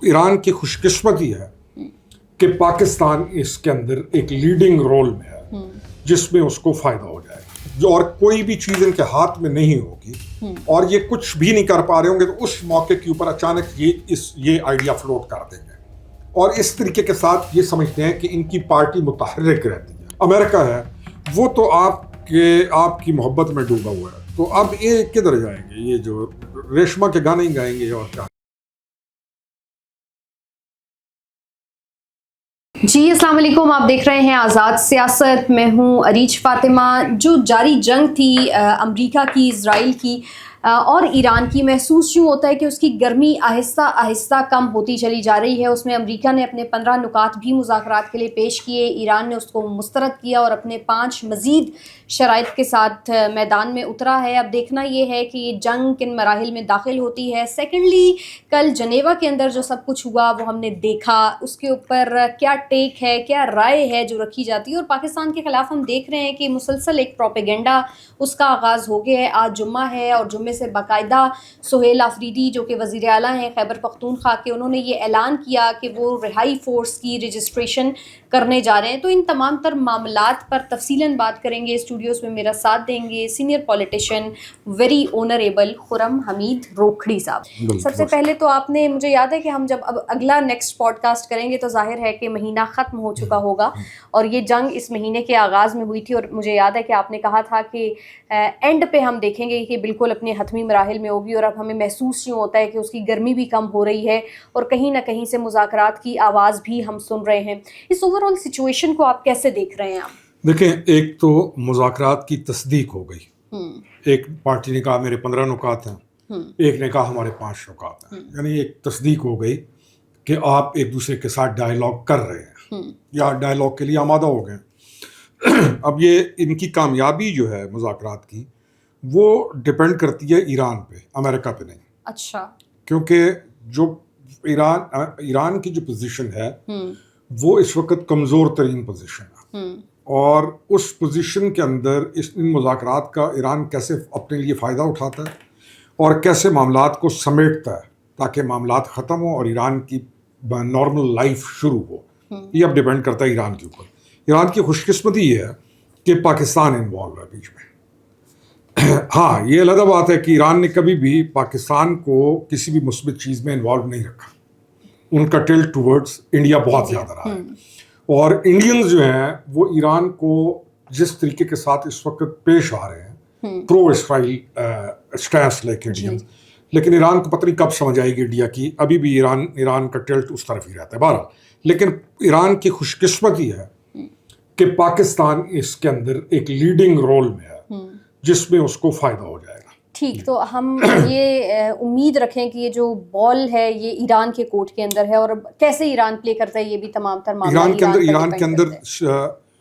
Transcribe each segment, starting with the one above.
ایران کی خوش قسمتی ہے کہ پاکستان اس کے اندر ایک لیڈنگ رول میں ہے جس میں اس کو فائدہ ہو جائے جو اور کوئی بھی چیز ان کے ہاتھ میں نہیں ہوگی اور یہ کچھ بھی نہیں کر پا رہے ہوں گے تو اس موقع کے اوپر اچانک یہ آئیڈیا فلوٹ کر دیں گے اور اس طریقے کے ساتھ یہ سمجھتے ہیں کہ ان کی پارٹی متحرک رہتی ہے. امریکہ ہے وہ تو آپ کی محبت میں ڈوبا ہوا ہے, تو اب یہ کدھر جائیں گے؟ یہ جو ریشما کے گانے ہی گائیں گے اور کیا. جی السلام علیکم, آپ دیکھ رہے ہیں آزاد سیاست. میں ہوں عریج فاطمہ. جو جاری جنگ تھی امریکہ کی, اسرائیل کی اور ایران کی, محسوس یوں ہوتا ہے کہ اس کی گرمی آہستہ آہستہ کم ہوتی چلی جا رہی ہے. اس میں امریکہ نے اپنے 15 نکات بھی مذاکرات کے لیے پیش کیے, ایران نے اس کو مسترد کیا اور اپنے 5 مزید شرائط کے ساتھ میدان میں اترا ہے. اب دیکھنا یہ ہے کہ یہ جنگ کن مراحل میں داخل ہوتی ہے. سیکنڈلی, کل جنیوا کے اندر جو سب کچھ ہوا وہ ہم نے دیکھا, اس کے اوپر کیا ٹیک ہے, کیا رائے ہے جو رکھی جاتی ہے. اور پاکستان کے خلاف ہم دیکھ رہے ہیں کہ مسلسل ایک پروپیگنڈا اس کا آغاز ہو گیا ہے. آج جمعہ ہے اور جمعے سے باقاعدہ سہیل آفریدی جو کہ وزیر اعلیٰ ہیں خیبر پختونخوا کے, انہوں نے یہ اعلان کیا کہ وہ رہائی فورس کی رجسٹریشن کرنے جا رہے ہیں. تو ان تمام تر معاملات پر تفصیلاً بات کریں گے. اسٹوڈیوز میں میرا ساتھ دیں گے سینئر پولیٹیشین ویری آنریبل خرم حمید روکھڑی صاحب. سب سے پہلے تو آپ نے, مجھے یاد ہے کہ ہم جب اب اگلا نیکسٹ پوڈ کاسٹ کریں گے تو ظاہر ہے کہ مہینہ ختم ہو چکا ہوگا اور یہ جنگ اس مہینے کے آغاز میں ہوئی تھی, اور مجھے یاد ہے کہ آپ نے کہا تھا کہ اینڈ پہ ہم دیکھیں گے کہ بالکل اپنے حتمی مراحل میں ہوگی, اور اب ہمیں محسوس یوں ہوتا ہے کہ اس کی گرمی بھی کم ہو رہی ہے اور کہیں نہ کہیں سے مذاکرات کی آواز بھی ہم سن رہے ہیں. اس اوور آل سچویشن کو آپ کیسے دیکھ رہے ہیں؟ آپ دیکھیں, ایک تو مذاکرات کی تصدیق ہو گئی. ایک پارٹی نے کہا میرے 15 نکات ہیں, ایک نے کہا ہمارے 5 نکات ہیں. یعنی ایک تصدیق ہو گئی کہ آپ ایک دوسرے کے ساتھ ڈائیلاگ کر رہے ہیں یا ڈائیلاگ کے لیے آمادہ ہو گئے. اب یہ ان کی کامیابی جو ہے مذاکرات کی وہ ڈپینڈ کرتی ہے ایران پہ, امریکہ پہ نہیں. اچھا. کیونکہ جو ایران کی جو پوزیشن ہے وہ اس وقت کمزور ترین پوزیشن ہے, اور اس پوزیشن کے اندر ان مذاکرات کا ایران کیسے اپنے لیے فائدہ اٹھاتا ہے اور کیسے معاملات کو سمیٹتا ہے تاکہ معاملات ختم ہوں اور ایران کی نارمل لائف شروع ہو, یہ اب ڈیپینڈ کرتا ہے ایران کے اوپر. ایران کی خوش قسمتی یہ ہے کہ پاکستان انوالو ہے بیچ میں. ہاں, یہ علیحدہ بات ہے کہ ایران نے کبھی بھی پاکستان کو کسی بھی مثبت چیز میں انوالو نہیں رکھا. ان کا ٹلٹ ٹورڈز انڈیا بہت زیادہ رہا ہے, اور انڈینز جو ہیں وہ ایران کو جس طریقے کے ساتھ اس وقت پیش آ رہے ہیں پرو اسرائیل اسٹینس لے کے انڈینز, لیکن ایران کو پتہ نہیں کب سمجھ آئے گی انڈیا کی. ابھی بھی ایران کا ٹلٹ اس طرف ہی رہتا ہے. بہرحال, لیکن ایران کی خوش قسمتی ہے کہ پاکستان اس کے اندر ایک لیڈنگ رول میں ہے جس میں اس کو فائدہ ہو جائے گا. ٹھیک, تو ہم یہ امید رکھیں کہ یہ جو بال ہے یہ ایران کے کورٹ کے اندر ہے, اور کیسے ایران پلے کرتا ہے یہ بھی تمام تر معاملہ ایران کے اندر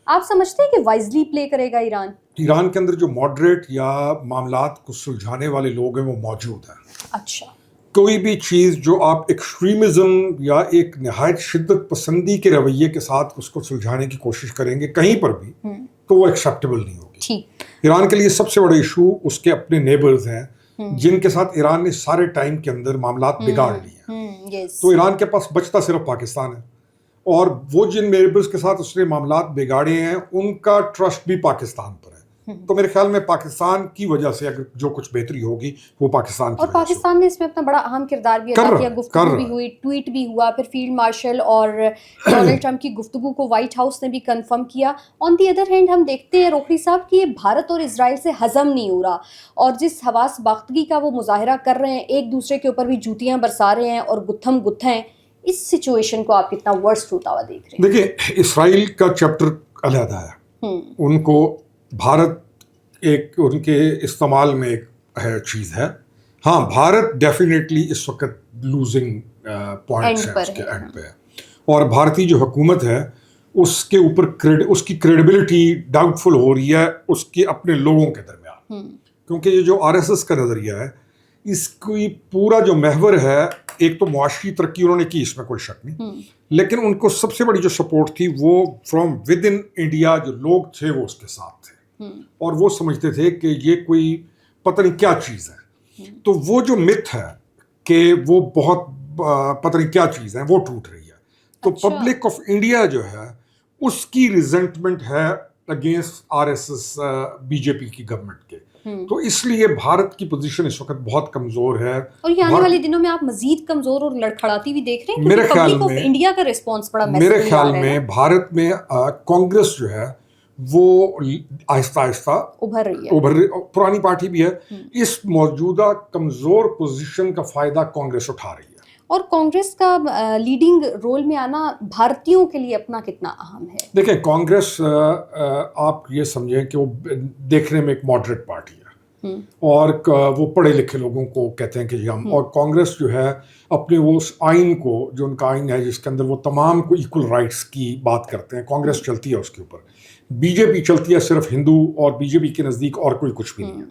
آپ سمجھتے ہیں کہ وائزلی پلے کرے گا ایران؟ ایران کے اندر جو ماڈریٹ یا معاملات کو سلجھانے والے لوگ ہیں وہ موجود ہیں. اچھا. کوئی بھی چیز جو آپ ایکسٹریمزم یا ایک نہایت شدت پسندی کے رویے کے ساتھ اس کو سلجھانے کی کوشش کریں گے کہیں پر بھی تو وہ ایکسیپٹیبل نہیں ہوگی. ایران کے لیے سب سے بڑا ایشو اس کے اپنے نیبرز ہیں جن کے ساتھ ایران نے سارے ٹائم کے اندر معاملات بگاڑ لیے ہیں. تو ایران کے پاس بچتا صرف پاکستان ہے, اور وہ جن نیبرز کے ساتھ اس نے معاملات بگاڑے ہیں ان کا ٹرسٹ بھی پاکستان پر ہے. تو میرے خیال میں پاکستان کی وجہ سے اگر جو کچھ بہتری ہوگی وہ پاکستان کی, اور پاکستان نے اس میں اپنا بڑا اہم کردار بھی ادا کیا. گفتگو بھی ہوئی, ٹویٹ بھی ہوا, پھر فیلڈ مارشل اور ڈونلڈ ٹرمپ کی گفتگو کو وائٹ ہاؤس نے بھی کنفرم کیا. آن دی ادر ہینڈ ہم دیکھتے ہیں روکھڑی صاحب کہ یہ بھارت اور اسرائیل سے ہضم نہیں ہو رہا, اور جس حواس باختگی کا وہ مظاہرہ کر رہے ہیں, ایک دوسرے کے اوپر بھی جوتیاں برسا رہے ہیں اور گتھم گتھا ہیں. اس سچویشن کو آپ کتنا ورسٹ ہوتا ہوا دیکھ رہے ہیں؟ دیکھیں, اسرائیل کا چیپٹر علیحدہ ہے. ان کو بھارت ایک ان کے استعمال میں ایک چیز ہے. ہاں, بھارت ڈیفینیٹلی اس وقت لوزنگ پوائنٹس ہے اس کے اینڈ پہ ہے, اور بھارتی جو حکومت ہے اس کے اوپر اس کی کریڈیبلٹی ڈاؤٹ فل ہو رہی ہے اس کے اپنے لوگوں کے درمیان. کیونکہ یہ جو RSS کا نظریہ ہے اس کی پورا جو محور ہے, ایک تو معاشی ترقی انہوں نے کی, اس میں کوئی شک نہیں, لیکن ان کو سب سے بڑی جو سپورٹ تھی وہ فرام ود ان انڈیا جو لوگ تھے وہ اس کے ساتھ تھے, اور وہ سمجھتے تھے کہ یہ کوئی پتہ نہیں کیا چیز ہے. تو وہ جو مت ہے کہ وہ بہت پتہ نہیں کیا چیز ہیں وہ ٹوٹ رہی ہے. تو پبلک آف انڈیا جو ہے اس کی ریزنٹمنٹ ہے اگینسٹ RSS BJP کی گورنمنٹ کے. تو اس لیے بھارت کی پوزیشن اس وقت بہت کمزور ہے, اور یہ آنے والے دنوں میں آپ مزید کمزور اور لڑکھڑاتی بھی دیکھ رہے ہیں میرے خیال پبلک آف میں. انڈیا کا رسپانس بڑا میرے خیال میں بھارت میں کانگریس جو ہے وہ آہستہ آہستہ ابھر رہی ہے, پرانی پارٹی بھی ہے, اس موجودہ کمزور پوزیشن کا فائدہ کانگریس اٹھا رہی ہے. اور کانگریس کا لیڈنگ رول میں آنا بھارتیوں کے لیے اپنا کتنا اہم ہے؟ دیکھیں کانگریس آپ یہ سمجھیں کہ وہ دیکھنے میں ایک ماڈریٹ پارٹی ہے اور وہ پڑھے لکھے لوگوں کو کہتے ہیں کہ جی ہم, اور کانگریس جو ہے اپنے وہ اس آئین کو, جو ان کا آئین ہے جس کے اندر وہ تمام کو ایکول رائٹس کی بات کرتے ہیں, کانگریس چلتی ہے اس کے اوپر. BJP چلتی ہے صرف ہندو, اور BJP کے نزدیک اور کوئی کچھ بھی نہیں ہے.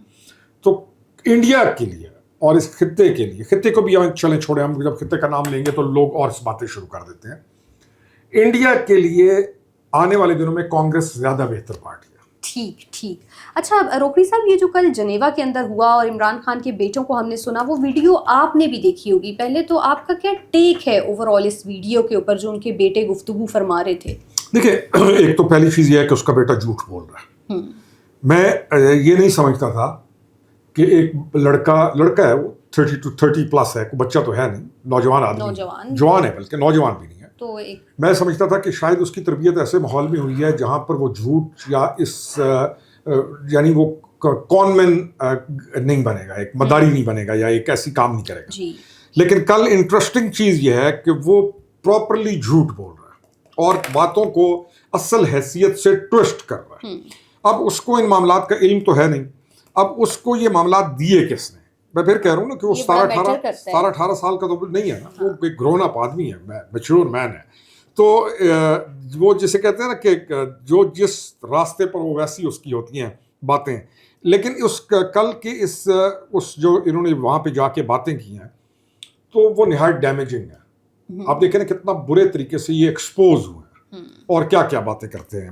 تو انڈیا کے لیے اور اس خطے کے لیے, خطے کو بھی چلیں چھوڑیں, ہم جب خطے کا نام لیں گے تو لوگ اور باتیں شروع کر دیتے ہیں. انڈیا کے لیے آنے والے دنوں میں کانگریس زیادہ بہتر پارٹی ہے. ٹھیک. اچھا روکڑی صاحب, یہ جو کل جنیوا کے اندر ہوا اور عمران خان کے بیٹوں کو ہم نے سنا, وہ ویڈیو آپ نے بھی دیکھی ہوگی. پہلے تو آپ کا کیا ٹیک ہے اوور آل اس ویڈیو کے اوپر جو ان کے بیٹے گفتگو فرما رہے تھے؟ دیکھیں ایک تو پہلی چیز یہ ہے کہ اس کا بیٹا جھوٹ بول رہا ہے. میں یہ نہیں سمجھتا تھا کہ ایک لڑکا ہے, وہ 30 to 30+ ہے, کوئی بچہ تو ہے نہیں, نوجوان آدمی, جوان ہے بلکہ نوجوان بھی نہیں ہے. تو میں سمجھتا تھا کہ شاید اس کی تربیت ایسے ماحول میں ہوئی ہے جہاں پر وہ جھوٹ یا یعنی وہ کون مین نہیں بنے گا, ایک مداری نہیں بنے گا, یا ایک ایسی کام نہیں کرے گا. لیکن کل انٹرسٹنگ چیز یہ ہے کہ وہ پراپرلی جھوٹ بول رہا ہے اور باتوں کو اصل حیثیت سے ٹوسٹ کر رہا ہے. اب اس کو ان معاملات کا علم تو ہے نہیں, اب اس کو یہ معاملات دیے کس نے؟ میں پھر کہہ رہا ہوں نا کہ وہ 17-18 سال کا تو نہیں ہے نا, وہ ایک گرون اپ آدمی ہے, میچور مین ہے. تو وہ جسے کہتے ہیں نا کہ جو جس راستے پر وہ ویسی اس کی ہوتی ہیں باتیں. لیکن اس کل کے اس جو انہوں نے وہاں پہ جا کے باتیں کی ہیں تو وہ نہایت ڈیمیجنگ ہے. آپ دیکھیں نا کتنا برے طریقے سے یہ ایکسپوز ہوئے ہیں اور کیا کیا باتیں کرتے ہیں.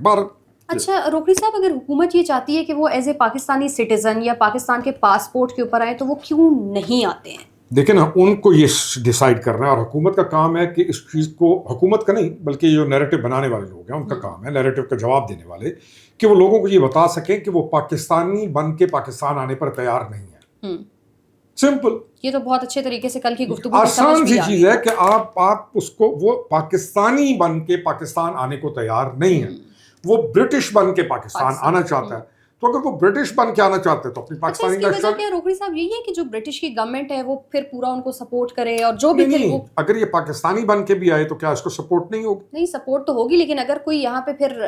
اچھا روکڑی صاحب, اگر حکومت یہ چاہتی ہے کہ وہ ایز اے پاکستانی سٹیزن یا پاکستان کے پاسپورٹ کے اوپر آئے تو وہ کیوں نہیں آتے ہیں؟ دیکھیں نا, ان کو یہ ڈیسائیڈ کرنا ہے, اور حکومت کا کام ہے کہ اس چیز کو, حکومت کا نہیں بلکہ جو نیریٹو بنانے والے لوگ ہیں ان کا کام ہے, نیریٹو کا جواب دینے والے, کہ وہ لوگوں کو یہ بتا سکیں کہ وہ پاکستانی بن کے پاکستان آنے پر تیار نہیں ہے. سمپل. یہ تو بہت اچھے طریقے سے کل کی گفتگو آسان سی چیز ہے کہ آپ اس کو, وہ پاکستانی بن کے پاکستان آنے کو تیار نہیں ہے, وہ برٹش بن کے پاکستان آنا چاہتا ہے. تو اگر وہ برٹش بن کے آنا چاہتے ہیں تو اپنی پاکستانی نیشنل کیا روکڑی صاحب یہی ہے کہ جو برٹش کی گورنمنٹ ہے وہ پھر پورا ان کو سپورٹ کرے, اور جو بھی نہیں, اگر یہ پاکستانی بن کے بھی آئے تو کیا اس کو سپورٹ نہیں ہوگی؟ نہیں سپورٹ تو ہوگی, لیکن اگر کوئی یہاں پہ پھر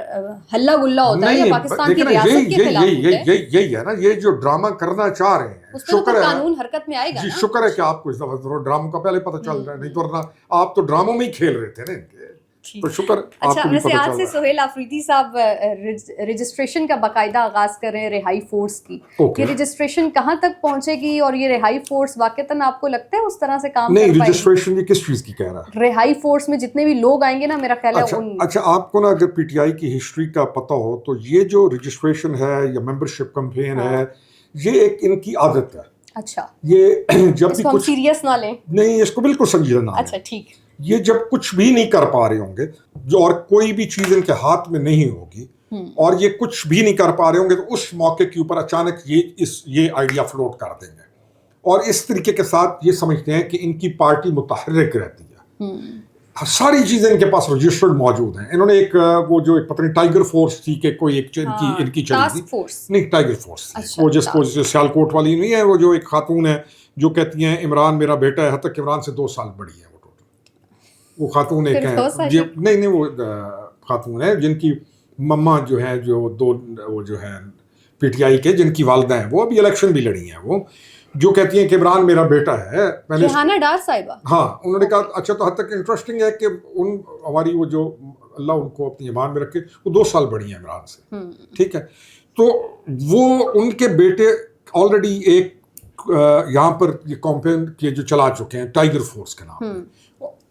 ہلہ گلہ ہوتا ہے یا پاکستان کی ریاست کے خلاف ہوتا ہے, یہی ہے نا, یہ جو ڈرامہ کرنا چاہ رہے ہیں, شکر ہے قانون حرکت میں آئے گا. جی شکر ہے کہ آپ کو اس دفعہ ڈراموں کا پہلے پتہ چل رہا ہے, نہیں تو ورنہ آپ تو ڈراموں میں ہی کھیل رہے تھے نا ان کے. تو شکر. اچھا ویسے آج سے سہیل آفریدی صاحب رجسٹریشن کا باقاعدہ آغاز کر رہے ہیں رہائی فورس کی. یہ رجسٹریشن کہاں تک پہنچے گی, اور یہ رہائی فورس واقعتاً آپ کو لگتا ہے اس طرح سے کام نہیں؟ رجسٹریشن یہ کس چیز کی کہہ رہا ہے؟ رہائی فورس میں جتنے بھی لوگ آئیں گے نا, میرا خیال ہے. اچھا آپ کو نا اگر PTI کی ہسٹری کا پتہ ہو تو یہ جو رجسٹریشن ہے یا ممبرشپ کمپین ہے, یہ ایک ان کی عادت ہے. اچھا یہ جب بھی کچھ سیریس نہ لیں, نہیں اس کو بالکل سنجیدہ نہ لیں. اچھا ٹھیک. یہ جب کچھ بھی نہیں کر پا رہے ہوں گے جو, اور کوئی بھی چیز ان کے ہاتھ میں نہیں ہوگی, اور یہ کچھ بھی نہیں کر پا رہے ہوں گے, تو اس موقع کے اوپر اچانک یہ آئیڈیا فلوٹ کر دیں گے, اور اس طریقے کے ساتھ یہ سمجھتے ہیں کہ ان کی پارٹی متحرک رہتی ہے. ساری چیزیں ان کے پاس رجسٹرڈ موجود ہیں. انہوں نے ایک وہ جو پتہ نہیں ٹائیگر فورس تھی کہ کوئی ایک ان کی چلی تھی, نہیں ٹائیگر فورس تھی وہ, جس کو سیالکوٹ والی نہیں ہے, وہ جو ایک خاتون ہے جو کہتی ہیں عمران میرا بیٹا ہے, حتیٰ کہ عمران سے 2 سال بڑی ہے وہ ٹوٹل. وہ خاتون ایک ہیں, نہیں وہ خاتون ہے جن کی مما جو ہے, جو 2 وہ جو ہیں PTI کے جن کی والدہ ہیں, وہ ابھی الیکشن بھی لڑی ہیں, وہ جو کہتی ہیں کہ عمران میرا بیٹا ہے. ریحانہ ڈار صاحبہ, ہاں انہوں نے کہا اچھا, تو حد تک انٹرسٹنگ ہے کہ ہماری وہ جو اللہ ان کو اپنی ایمان میں رکھے, وہ 2 سال بڑی ہیں عمران سے, ٹھیک ہے. تو وہ ان کے بیٹے آلریڈی ایک یہاں پر یہ کمپین کے جو چلا چکے ہیں ٹائیگر فورس کے نام.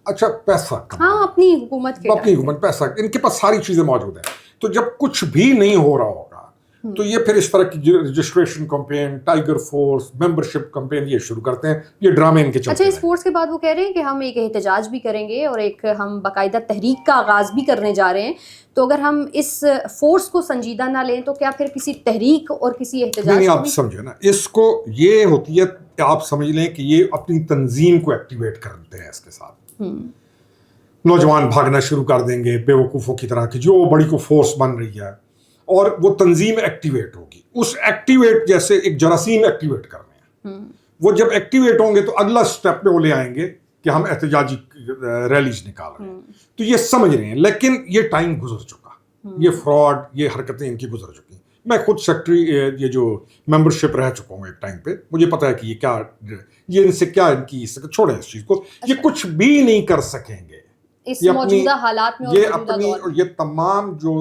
اچھا پیسہ, ہاں اپنی حکومت پیسہ, ان کے پاس ساری چیزیں موجود ہیں. تو جب کچھ بھی نہیں ہو رہا ہوگا تو یہ پھر اس طرح کی registration campaign, tiger force, membership campaign یہ شروع کرتے ہیں. یہ ڈرامے ان کے چلتے اچھا، ہیں. اس فورس کے بعد وہ کہہ رہے ہیں کہ ہم ایک احتجاج بھی کریں گے اور ایک ہم باقاعدہ تحریک کا آغاز بھی کرنے جا رہے ہیں. تو اگر ہم اس فورس کو سنجیدہ نہ لیں تو کیا پھر کسی تحریک اور کسی احتجاج نہیں آپ سمجھے نا، اس کو یہ ہوتی ہے کہ آپ سمجھ لیں کہ یہ اپنی تنظیم کو ایکٹیویٹ کرتے ہیں. اس کے ساتھ نوجوان بھاگنا شروع کر دیں گے بے وقوفوں کی طرح کی، جو بڑی کو فورس بن رہی ہے، اور وہ تنظیم ایکٹیویٹ ہوگی. اس ایکٹیویٹ جیسے ایک جراثیم ایکٹیویٹ کرنے ہیں، وہ جب ایکٹیویٹ ہوں گے تو اگلا سٹیپ پہ وہ لے آئیں گے کہ ہم احتجاجی ریلیز نکال رہے ہیں. تو یہ سمجھ رہے ہیں، لیکن یہ ٹائم گزر چکا، یہ فراڈ، یہ حرکتیں ان کی گزر چکی. میں خود سیکٹری یہ جو ممبرشپ رہ چکا ہوں ایک ٹائم پہ، مجھے پتا ہے کہ یہ کیا، یہ ان سے کیا ان کی چھوڑیں اس چیز کو، یہ کچھ بھی نہیں کر سکیں گے اس موجودہ حالات میں. یہ اپنی یہ تمام جو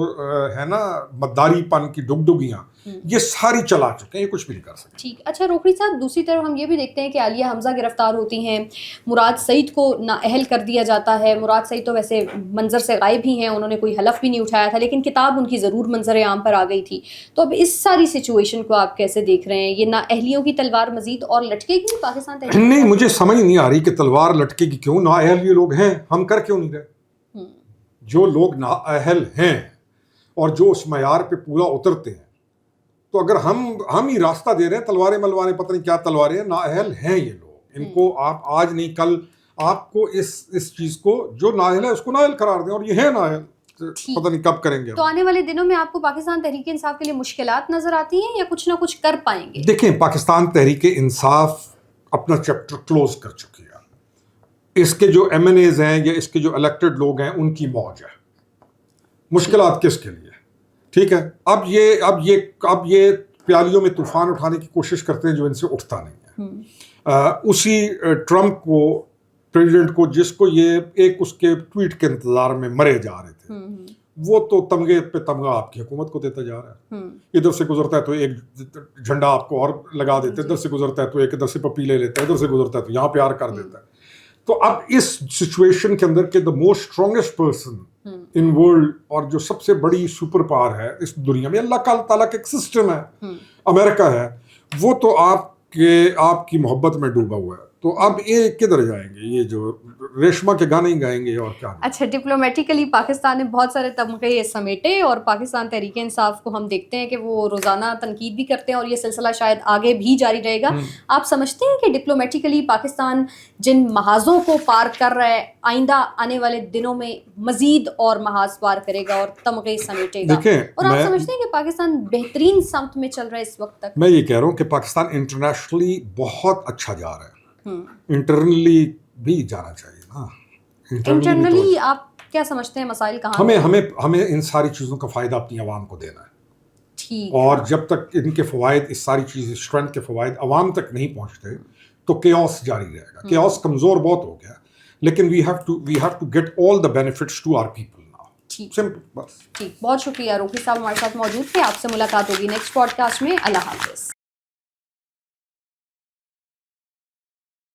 ہے نا مداری پن کی ڈگڈگیاں یہ ساری چلا چکے ہیں، یہ کچھ بھی نہیں کر سکتے. ٹھیک. اچھا روکڑی صاحب، دوسری طرف ہم یہ بھی دیکھتے ہیں کہ عالیہ حمزہ گرفتار ہوتی ہیں، مراد سعید کو نااہل کر دیا جاتا ہے. مراد سعید تو ویسے منظر سے غائب ہی ہیں، انہوں نے کوئی حلف بھی نہیں اٹھایا تھا، لیکن کتاب ان کی ضرور منظر عام پر آ گئی تھی. تو اب اس ساری سچویشن کو آپ کیسے دیکھ رہے ہیں؟ یہ نااہلیوں کی تلوار مزید اور لٹکے گی پاکستان تحریک؟ نہیں، مجھے سمجھ نہیں آ رہی کہ تلوار لٹکے گی کیوں. نااہل یہ لوگ ہیں، ہم کر کیوں نہیں رہے؟ جو لوگ نااہل ہیں اور جو اس معیار پہ پورا اترتے ہیں، تو اگر ہم ہی راستہ دے رہے ہیں، تلواریں ملوانے، پتہ نہیں کیا تلواریں ہیں. نااہل ہیں یہ لوگ، ان کو آپ آج نہیں کل آپ کو اس چیز کو جو نااہل ہے اس کو نااہل قرار دیں، اور یہ ہے نااہل. پتہ نہیں کب کریں گے. تو آنے والے دنوں میں آپ کو پاکستان تحریک انصاف کے لیے مشکلات نظر آتی ہیں یا کچھ نہ کچھ کر پائیں گے؟ دیکھیں، پاکستان تحریک انصاف اپنا چیپٹر کلوز کر چکی ہے. اس کے جو ایم این ایز ہیں یا اس کے جو الیکٹڈ لوگ ہیں ان کی موج ہے. مشکلات کس کے لیے؟ ٹھیک ہے. اب یہ پیالیوں میں طوفان اٹھانے کی کوشش کرتے ہیں جو ان سے اٹھتا نہیں ہے. اسی ٹرمپ کو، پریزیڈنٹ کو، جس کو یہ ایک اس کے ٹویٹ کے انتظار میں مرے جا رہے تھے، وہ تو تمغے پہ تمغہ آپ کی حکومت کو دیتا جا رہا ہے. ادھر سے گزرتا ہے تو ایک جھنڈا آپ کو اور لگا دیتے، ادھر سے گزرتا ہے تو ایک ادھر سے پپی لے لیتا ہے، ادھر سے گزرتا ہے تو یہاں پیار کر دیتا ہے. تو اب اس سچویشن کے اندر کہ the most strongest person in world, اور جو سب سے بڑی سپر پاور ہے اس دنیا میں، اللہ تعالیٰ کا ایک سسٹم ہے، امریکہ ہے، وہ تو آپ کی محبت میں ڈوبا ہوا ہے. تو اب یہ کدھر جائیں گے؟ یہ جو ریشما کے گانے ہی گائیں گے اور کیا. اچھا، ڈپلومیٹیکلی پاکستان نے بہت سارے تمغے سمیٹے، اور پاکستان تحریک انصاف کو ہم دیکھتے ہیں کہ وہ روزانہ تنقید بھی کرتے ہیں، اور یہ سلسلہ شاید آگے بھی جاری رہے گا. آپ سمجھتے ہیں کہ ڈپلومیٹیکلی پاکستان جن محاذوں کو پار کر رہا ہے، آئندہ آنے والے دنوں میں مزید اور محاذ پار کرے گا اور تمغے سمیٹے گا؟ اور آپ سمجھتے ہیں کہ پاکستان بہترین سمت میں چل رہا ہے اس وقت تک؟ میں یہ کہہ رہا ہوں کہ پاکستان انٹرنیشنلی بہت اچھا جا رہا ہے، انٹرنلی بھی جانا چاہیے نا. انٹرنلی آپ کیا سمجھتے ہیں مسائل کہاں؟ ہمیں ان ساری چیزوں کا فائدہ اپنی عوام کو دینا ہے. ٹھیک. اور جب تک ان کے فوائد، اس ساری چیز اسٹرینتھ کے فوائد عوام تک نہیں پہنچتے تو کیوس جاری رہے گا. کیوس کمزور بہت ہو گیا، لیکن we have to get all the benefits to our people now. Simple بس. ٹھیک، بہت شکریہ. روکڑی صاحب ہمارے ساتھ موجود تھے. آپ سے ملاقات ہوگی نیکسٹ پوڈ کاسٹ میں. اللہ حافظ.